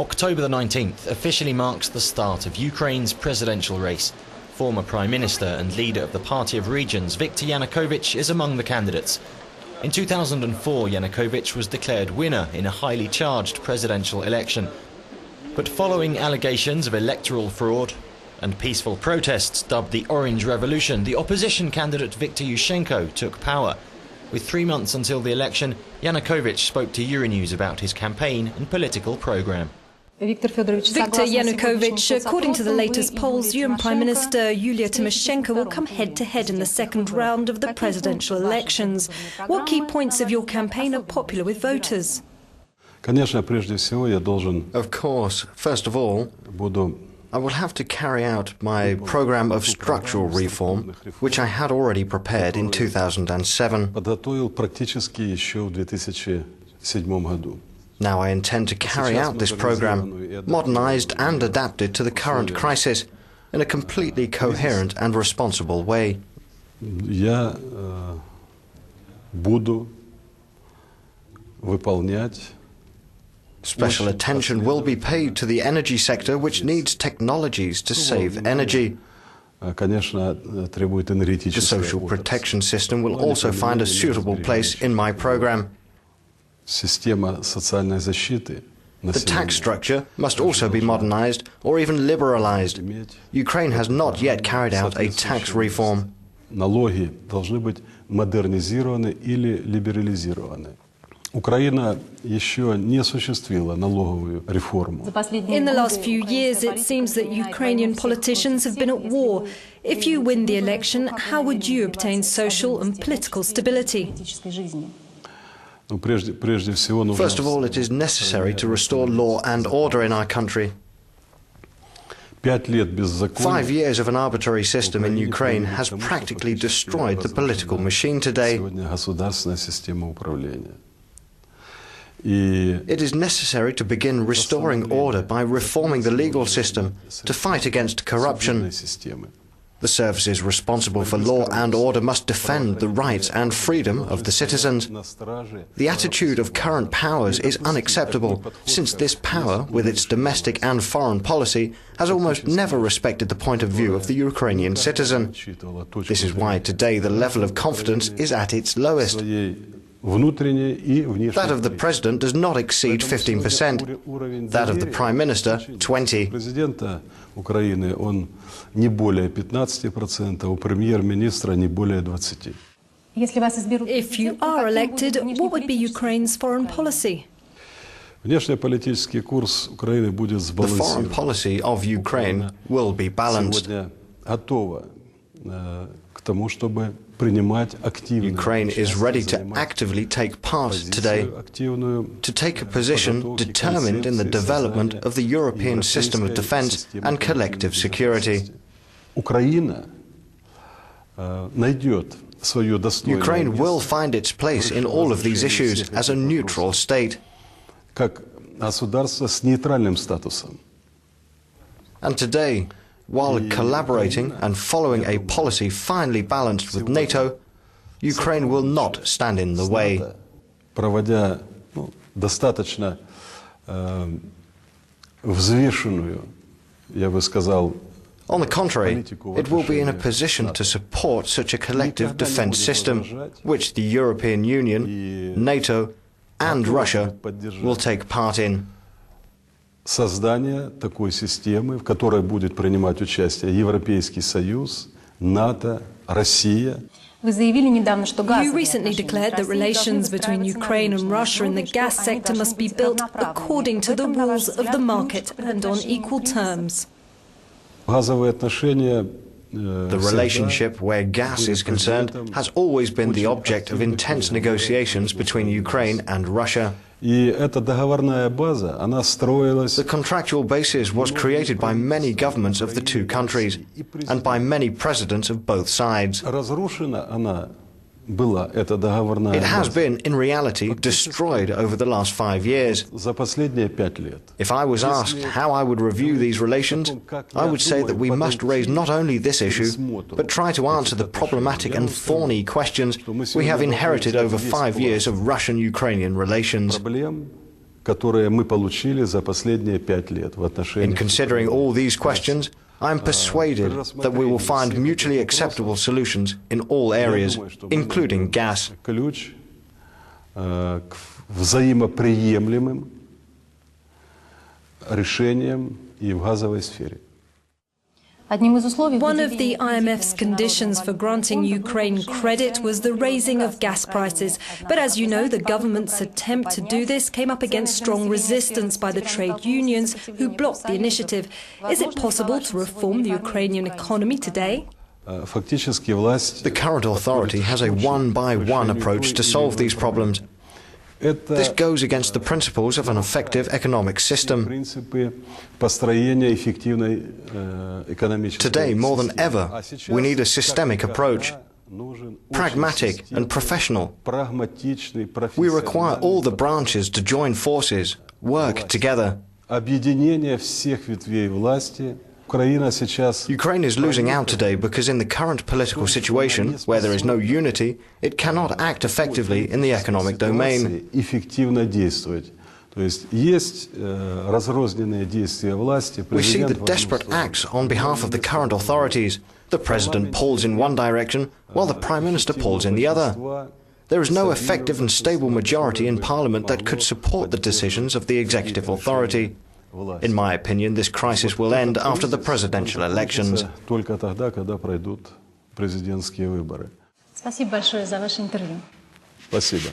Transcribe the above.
October the 19th officially marks the start of Ukraine's presidential race. Former Prime Minister and leader of the Party of Regions, Viktor Yanukovych, is among the candidates. In 2004, Yanukovych was declared winner in a highly charged presidential election. But following allegations of electoral fraud and peaceful protests dubbed the Orange Revolution, the opposition candidate Viktor Yushchenko took power. With 3 months until the election, Yanukovych spoke to Euronews about his campaign and political programme. Viktor Yanukovych, according to the latest polls, you and Prime Minister Yulia Tymoshenko will come head-to-head in the second round of the presidential elections. What key points of your campaign are popular with voters? Of course, first of all, I will have to carry out my program of structural reform, which I had already prepared in 2007. Now I intend to carry out this program, modernized and adapted to the current crisis, in a completely coherent and responsible way. Special attention will be paid to the energy sector, which needs technologies to save energy. The social protection system will also find a suitable place in my program. The tax structure must also be modernized or even liberalized. Ukraine has not yet carried out a tax reform. In the last few years, it seems that Ukrainian politicians have been at war. If you win the election, how would you obtain social and political stability? First of all, it is necessary to restore law and order in our country. 5 years of an arbitrary system in Ukraine has practically destroyed the political machine today. It is necessary to begin restoring order by reforming the legal system, to fight against corruption. The services responsible for law and order must defend the rights and freedom of the citizens. The attitude of current powers is unacceptable, since this power, with its domestic and foreign policy, has almost never respected the point of view of the Ukrainian citizen. This is why today the level of confidence is at its lowest. That of the President does not exceed 15%, that of the Prime Minister 20%. If you are elected, what would be Ukraine's foreign policy? The foreign policy of Ukraine will be balanced. Ukraine is ready to actively take part today, to take a position determined in the development of the European system of defense and collective security. Ukraine will find its place in all of these issues as a neutral state. And today, while collaborating and following a policy finely balanced with NATO, Ukraine will not stand in the way. On the contrary, it will be in a position to support such a collective defense system, which the European Union, NATO, and Russia will take part in. Создание такой системы, в которой будет принимать участие Европейский Союз, НАТО, Россия. You recently declared that relations between Ukraine and Russia in the gas sector must be built according to the rules of the market and on equal terms. The relationship where gas is concerned has always been the object of intense negotiations between Ukraine and Russia. The contractual basis was created by many governments of the two countries and by many presidents of both sides. It has been, in reality, destroyed over the last 5 years. If I was asked how I would review these relations, I would say that we must raise not only this issue, but try to answer the problematic and thorny questions we have inherited over 5 years of Russian-Ukrainian relations. которые мы получили за последние 5 лет в отношении... In considering all these questions, I am persuaded that we will find mutually acceptable solutions in all areas, including gas. Ключ к взаимоприемлемым решениям и в газовой сфере. One of the IMF's conditions for granting Ukraine credit was the raising of gas prices. But as you know, the government's attempt to do this came up against strong resistance by the trade unions who blocked the initiative. Is it possible to reform the Ukrainian economy today? The current authority has a one-by-one approach to solve these problems. This goes against the principles of an effective economic system. Today, more than ever, we need a systemic approach, pragmatic and professional. We require all the branches to join forces, work together. Ukraine is losing out today because in the current political situation, where there is no unity, it cannot act effectively in the economic domain. We see the desperate acts on behalf of the current authorities. The president pulls in one direction, while the prime minister pulls in the other. There is no effective and stable majority in parliament that could support the decisions of the executive authority. In my opinion, this crisis will end after the presidential elections. Спасибо.